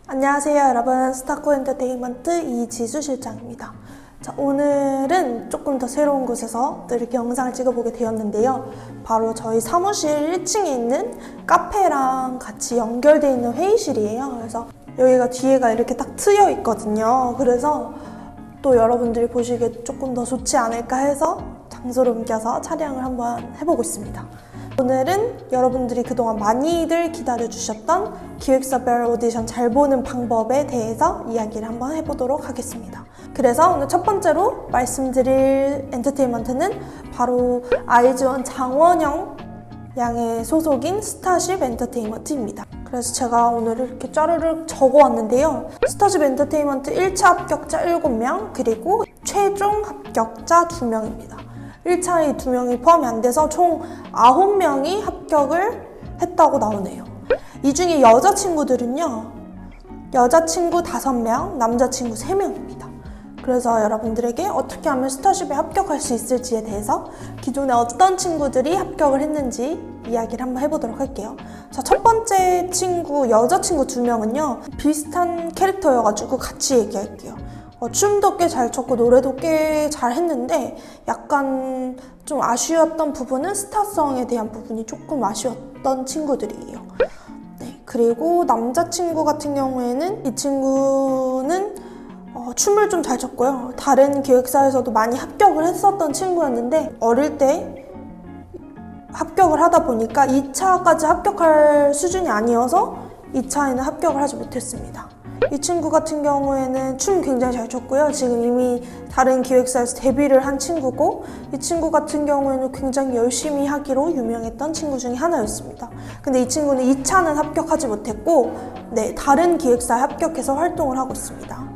안녕하세요 여러분, 스타코 엔터테인먼트 이지수 실장입니다. 자, 오늘은 조금 더 새로운 곳에서 또 이렇게 영상을 찍어보게 되었는데요. 바로 저희 사무실 1층에 있는 카페랑 같이 연결되어 있는 회의실이에요. 그래서 여기가 뒤에가 이렇게 딱 트여 있거든요. 그래서 또 여러분들이 보시기에 조금 더 좋지 않을까 해서 장소를 옮겨서 촬영을 한번 해보고 있습니다. 오늘은 여러분들이 그동안 많이들 기다려주셨던 기획사별 오디션 잘 보는 방법에 대해서 이야기를 한번 해보도록 하겠습니다. 그래서 오늘 첫 번째로 말씀드릴 엔터테인먼트는 바로 아이즈원 장원영 양의 소속인 스타쉽 엔터테인먼트입니다. 그래서 제가 오늘 이렇게 짜르륵 적어왔는데요. 스타쉽 엔터테인먼트 1차 합격자 7명, 그리고 최종 합격자 2명입니다. 1차에 2명이 포함이 안 돼서 총 9명이 합격을 했다고 나오네요. 이 중에 여자친구들은요, 여자친구 5명, 남자친구 3명입니다. 그래서 여러분들에게 어떻게 하면 스타쉽에 합격할 수 있을지에 대해서 기존에 어떤 친구들이 합격을 했는지 이야기를 한번 해보도록 할게요. 자, 첫 번째 친구, 여자친구 2명은요, 비슷한 캐릭터여가지고 같이 얘기할게요. 춤도 꽤 잘 췄고 노래도 꽤 잘 했는데 약간 좀 아쉬웠던 부분은 스타성에 대한 부분이 조금 아쉬웠던 친구들이에요. 네, 그리고 남자친구 같은 경우에는 이 친구는 춤을 좀 잘 췄고요. 다른 기획사에서도 많이 합격을 했었던 친구였는데 어릴 때 합격을 하다 보니까 2차까지 합격할 수준이 아니어서 2차에는 합격을 하지 못했습니다. 이 친구 같은 경우에는 춤 굉장히 잘 췄고요. 지금 이미 다른 기획사에서 데뷔를 한 친구고, 이 친구 같은 경우에는 굉장히 열심히 하기로 유명했던 친구 중에 하나였습니다. 근데 이 친구는 2차는 합격하지 못했고, 네, 다른 기획사에 합격해서 활동을 하고 있습니다.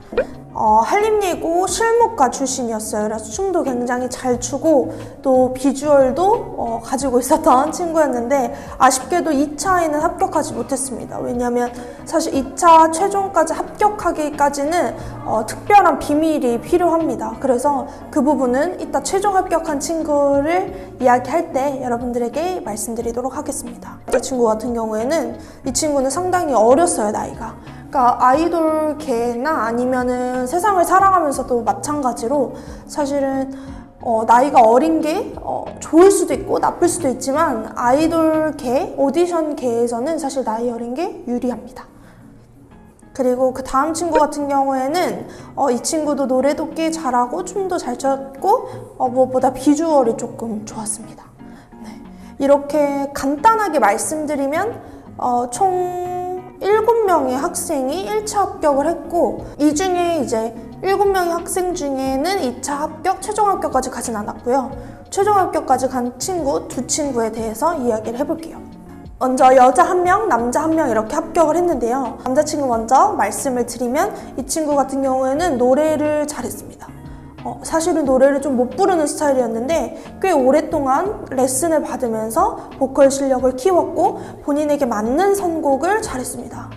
한림예고 실무과 출신이었어요. 그래서 춤도 굉장히 잘 추고 또 비주얼도 가지고 있었던 친구였는데 아쉽게도 2차에는 합격하지 못했습니다. 왜냐하면 사실 2차 최종까지 합격하기까지는 특별한 비밀이 필요합니다. 그래서 그 부분은 이따 최종 합격한 친구를 이야기할 때 여러분들에게 말씀드리도록 하겠습니다. 제 친구 같은 경우에는 이 친구는 상당히 어렸어요, 나이가. 그러니까 아이돌계나 아니면은 세상을 살아가면서도 마찬가지로 사실은 나이가 어린 게 좋을 수도 있고 나쁠 수도 있지만 아이돌계, 오디션계에서는 사실 나이 어린 게 유리합니다. 그리고 그 다음 친구 같은 경우에는 이 친구도 노래도 꽤 잘하고 춤도 잘 췄고 무엇보다 비주얼이 조금 좋았습니다. 네. 이렇게 간단하게 말씀드리면 총 7명의 학생이 1차 합격을 했고, 이 중에 이제 7명의 학생 중에는 2차 합격, 최종 합격까지 가진 않았고요. 최종 합격까지 간 친구, 2친구에 대해서 이야기를 해볼게요. 먼저 여자 1명, 남자 1명 이렇게 합격을 했는데요. 남자친구 먼저 말씀을 드리면 이 친구 같은 경우에는 노래를 잘했습니다. 사실은 노래를 좀 못 부르는 스타일이었는데 꽤 오랫동안 레슨을 받으면서 보컬 실력을 키웠고 본인에게 맞는 선곡을 잘했습니다.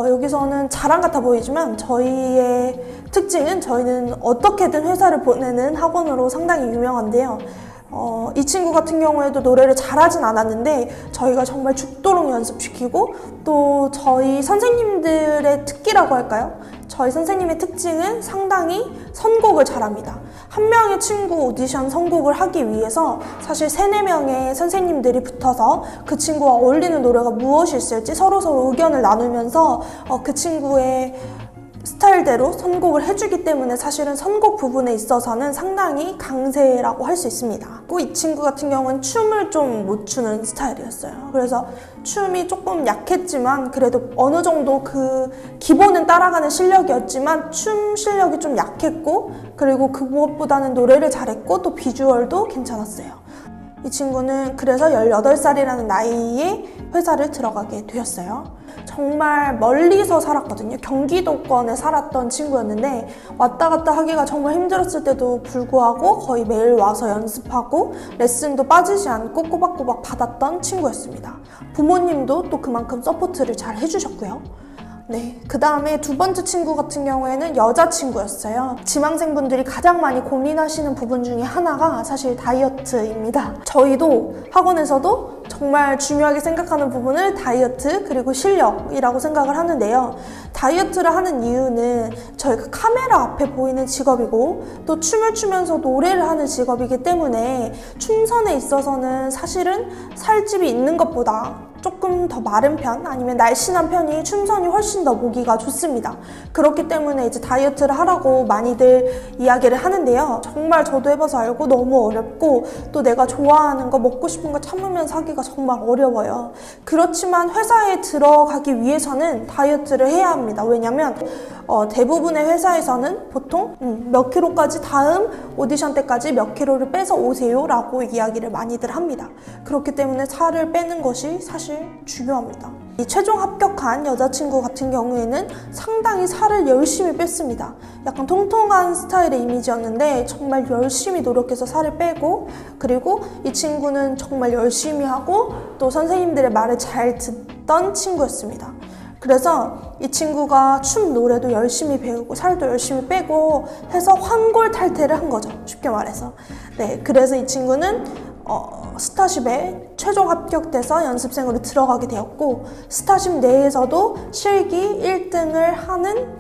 여기서는 자랑 같아 보이지만 저희의 특징은 저희는 어떻게든 회사를 보내는 학원으로 상당히 유명한데요. 이 친구 같은 경우에도 노래를 잘하진 않았는데 저희가 정말 죽도록 연습시키고 또 저희 선생님들의 특기라고 할까요? 저희 선생님의 특징은 상당히 선곡을 잘합니다. 한 명의 친구 오디션 선곡을 하기 위해서 사실 3-4명의 선생님들이 붙어서 그 친구와 어울리는 노래가 무엇이 있을지 서로서로 의견을 나누면서 그 친구의 스타일대로 선곡을 해주기 때문에 사실은 선곡 부분에 있어서는 상당히 강세라고 할 수 있습니다. 또 이 친구 같은 경우는 춤을 좀 못 추는 스타일이었어요. 그래서 춤이 조금 약했지만 그래도 어느 정도 그 기본은 따라가는 실력이었지만 춤 실력이 좀 약했고 그리고 그 무엇보다는 노래를 잘했고 또 비주얼도 괜찮았어요. 이 친구는 그래서 18살이라는 나이에 회사를 들어가게 되었어요. 정말 멀리서 살았거든요. 경기도권에 살았던 친구였는데 왔다 갔다 하기가 정말 힘들었을 때도 불구하고 거의 매일 와서 연습하고 레슨도 빠지지 않고 꼬박꼬박 받았던 친구였습니다. 부모님도 또 그만큼 서포트를 잘 해주셨고요. 네, 그 다음에 두 번째 친구 같은 경우에는 여자친구였어요. 지망생분들이 가장 많이 고민하시는 부분 중에 하나가 사실 다이어트입니다. 저희도 학원에서도 정말 중요하게 생각하는 부분을 다이어트 그리고 실력이라고 생각을 하는데요. 다이어트를 하는 이유는 저희가 카메라 앞에 보이는 직업이고 또 춤을 추면서 노래를 하는 직업이기 때문에 춤선에 있어서는 사실은 살집이 있는 것보다 조금 더 마른 편 아니면 날씬한 편이 춤선이 훨씬 더 보기가 좋습니다. 그렇기 때문에 이제 다이어트를 하라고 많이들 이야기를 하는데요. 정말 저도 해봐서 알고 너무 어렵고 또 내가 좋아하는 거 먹고 싶은 거 참으면서 하기가 정말 어려워요. 그렇지만 회사에 들어가기 위해서는 다이어트를 해야 합니다. 왜냐면 대부분의 회사에서는 보통 몇 킬로까지 다음 오디션 때까지 몇 킬로를 빼서 오세요 라고 이야기를 많이들 합니다. 그렇기 때문에 살을 빼는 것이 사실 중요합니다. 이 최종 합격한 여자친구 같은 경우에는 상당히 살을 열심히 뺐습니다. 약간 통통한 스타일의 이미지였는데 정말 열심히 노력해서 살을 빼고, 그리고 이 친구는 정말 열심히 하고 또 선생님들의 말을 잘 듣던 친구였습니다. 그래서 이 친구가 춤, 노래도 열심히 배우고 살도 열심히 빼고 해서 환골탈태를 한 거죠. 쉽게 말해서. 네, 그래서 이 친구는 스타쉽에 최종 합격돼서 연습생으로 들어가게 되었고, 스타쉽 내에서도 실기 1등을 하는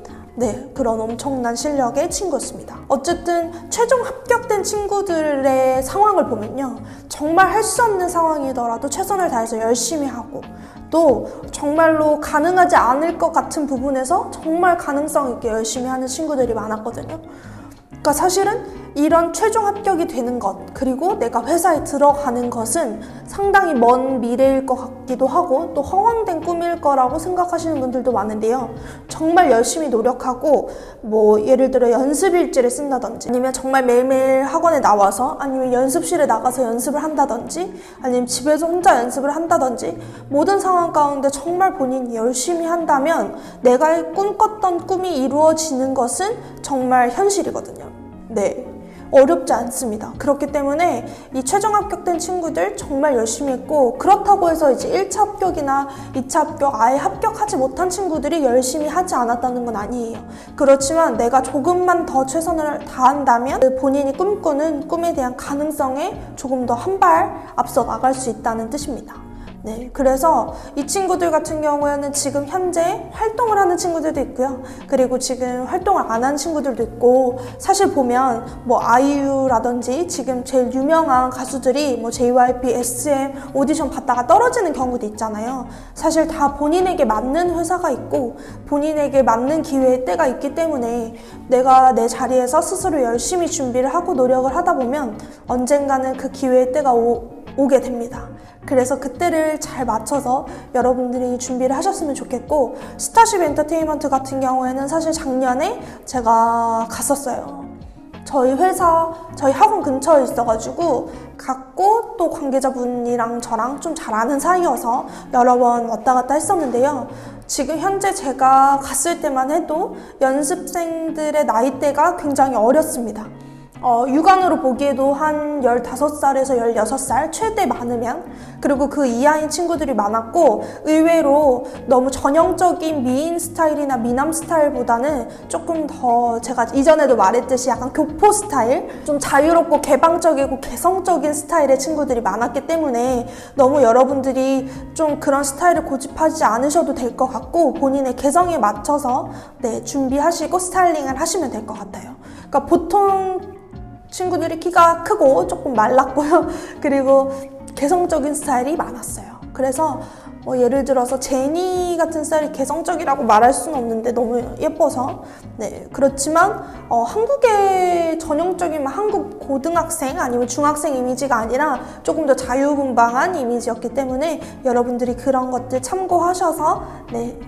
그런 엄청난 실력의 친구였습니다. 어쨌든 최종 합격된 친구들의 상황을 보면요, 정말 할 수 없는 상황이더라도 최선을 다해서 열심히 하고, 또 정말로 가능하지 않을 것 같은 부분에서 정말 가능성 있게 열심히 하는 친구들이 많았거든요. 그러니까 사실은 이런 최종 합격이 되는 것, 그리고 내가 회사에 들어가는 것은 상당히 먼 미래일 것 같기도 하고 또 허황된 꿈일 거라고 생각하시는 분들도 많은데요. 정말 열심히 노력하고 예를 들어 연습 일지를 쓴다든지, 아니면 정말 매일매일 학원에 나와서, 아니면 연습실에 나가서 연습을 한다든지, 아니면 집에서 혼자 연습을 한다든지, 모든 상황 가운데 정말 본인이 열심히 한다면 내가 꿈꿨던 꿈이 이루어지는 것은 정말 현실이거든요. 네, 어렵지 않습니다. 그렇기 때문에 이 최종 합격된 친구들 정말 열심히 했고, 그렇다고 해서 이제 1차 합격이나 2차 합격, 아예 합격하지 못한 친구들이 열심히 하지 않았다는 건 아니에요. 그렇지만 내가 조금만 더 최선을 다한다면 본인이 꿈꾸는 꿈에 대한 가능성에 조금 더 한 발 앞서 나갈 수 있다는 뜻입니다. 네, 그래서 이 친구들 같은 경우에는 지금 현재 활동을 하는 친구들도 있고요. 그리고 지금 활동을 안 하는 친구들도 있고, 사실 보면 아이유라든지 지금 제일 유명한 가수들이 JYP, SM 오디션 받다가 떨어지는 경우도 있잖아요. 사실 다 본인에게 맞는 회사가 있고 본인에게 맞는 기회의 때가 있기 때문에 내가 내 자리에서 스스로 열심히 준비를 하고 노력을 하다 보면 언젠가는 그 기회의 때가 오게 됩니다. 그래서 그때를 잘 맞춰서 여러분들이 준비를 하셨으면 좋겠고, 스타쉽 엔터테인먼트 같은 경우에는 사실 작년에 제가 갔었어요. 저희 회사, 저희 학원 근처에 있어가지고 갔고, 또 관계자분이랑 저랑 좀 잘 아는 사이여서 여러 번 왔다 갔다 했었는데요. 지금 현재 제가 갔을 때만 해도 연습생들의 나이대가 굉장히 어렸습니다. 육안으로 보기에도 한 15살에서 16살 최대 많으면, 그리고 그 이하인 친구들이 많았고, 의외로 너무 전형적인 미인 스타일이나 미남 스타일보다는 조금 더 제가 이전에도 말했듯이 약간 교포 스타일, 좀 자유롭고 개방적이고 개성적인 스타일의 친구들이 많았기 때문에 너무 여러분들이 좀 그런 스타일을 고집하지 않으셔도 될 것 같고, 본인의 개성에 맞춰서 준비하시고 스타일링을 하시면 될 것 같아요. 그러니까 보통 친구들이 키가 크고 조금 말랐고요. 그리고 개성적인 스타일이 많았어요. 그래서 예를 들어서 제니 같은 스타일이 개성적이라고 말할 수는 없는데 너무 예뻐서, 그렇지만 한국의 전형적인 한국 고등학생 아니면 중학생 이미지가 아니라 조금 더 자유분방한 이미지였기 때문에 여러분들이 그런 것들 참고하셔서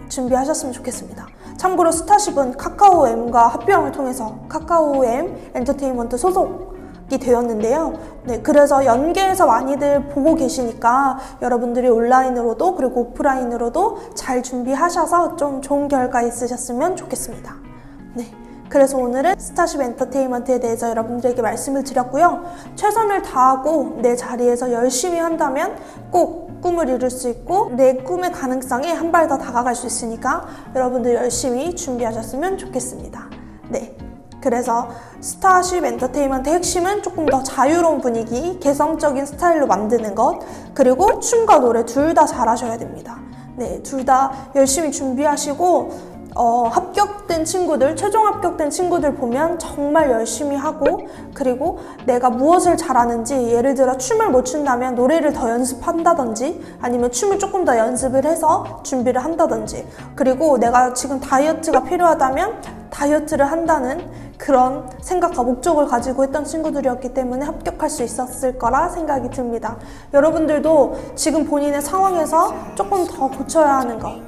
준비하셨으면 좋겠습니다. 참고로 스타쉽은 카카오엠과 합병을 통해서 카카오엠 엔터테인먼트 소속이 되었는데요. 그래서 연계해서 많이들 보고 계시니까 여러분들이 온라인으로도 그리고 오프라인으로도 잘 준비하셔서 좀 좋은 결과 있으셨으면 좋겠습니다. 그래서 오늘은 스타쉽 엔터테인먼트에 대해서 여러분들에게 말씀을 드렸고요. 최선을 다하고 내 자리에서 열심히 한다면 꼭 꿈을 이룰 수 있고 내 꿈의 가능성에 한 발 더 다가갈 수 있으니까 여러분들 열심히 준비하셨으면 좋겠습니다. 그래서 스타쉽 엔터테인먼트의 핵심은 조금 더 자유로운 분위기, 개성적인 스타일로 만드는 것, 그리고 춤과 노래 둘 다 잘하셔야 됩니다. 네, 둘 다 열심히 준비하시고 합격된 친구들, 최종 합격된 친구들 보면 정말 열심히 하고, 그리고 내가 무엇을 잘하는지, 예를 들어 춤을 못 춘다면 노래를 더 연습한다든지, 아니면 춤을 조금 더 연습을 해서 준비를 한다든지, 그리고 내가 지금 다이어트가 필요하다면 다이어트를 한다는 그런 생각과 목적을 가지고 했던 친구들이었기 때문에 합격할 수 있었을 거라 생각이 듭니다. 여러분들도 지금 본인의 상황에서 조금 더 고쳐야 하는 것,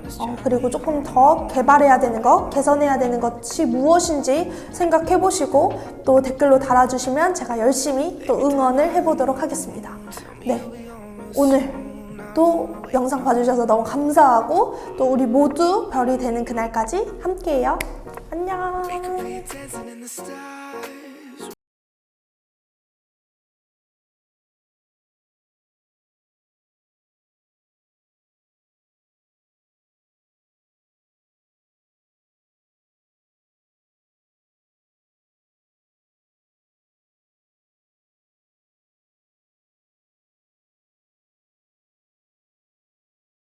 그리고 조금 더 개발해야 되는 것, 개선해야 되는 것이 무엇인지 생각해 보시고 또 댓글로 달아주시면 제가 열심히 또 응원을 해보도록 하겠습니다. 네, 오늘 또 영상 봐주셔서 너무 감사하고 또 우리 모두 별이 되는 그날까지 함께해요. 안녕.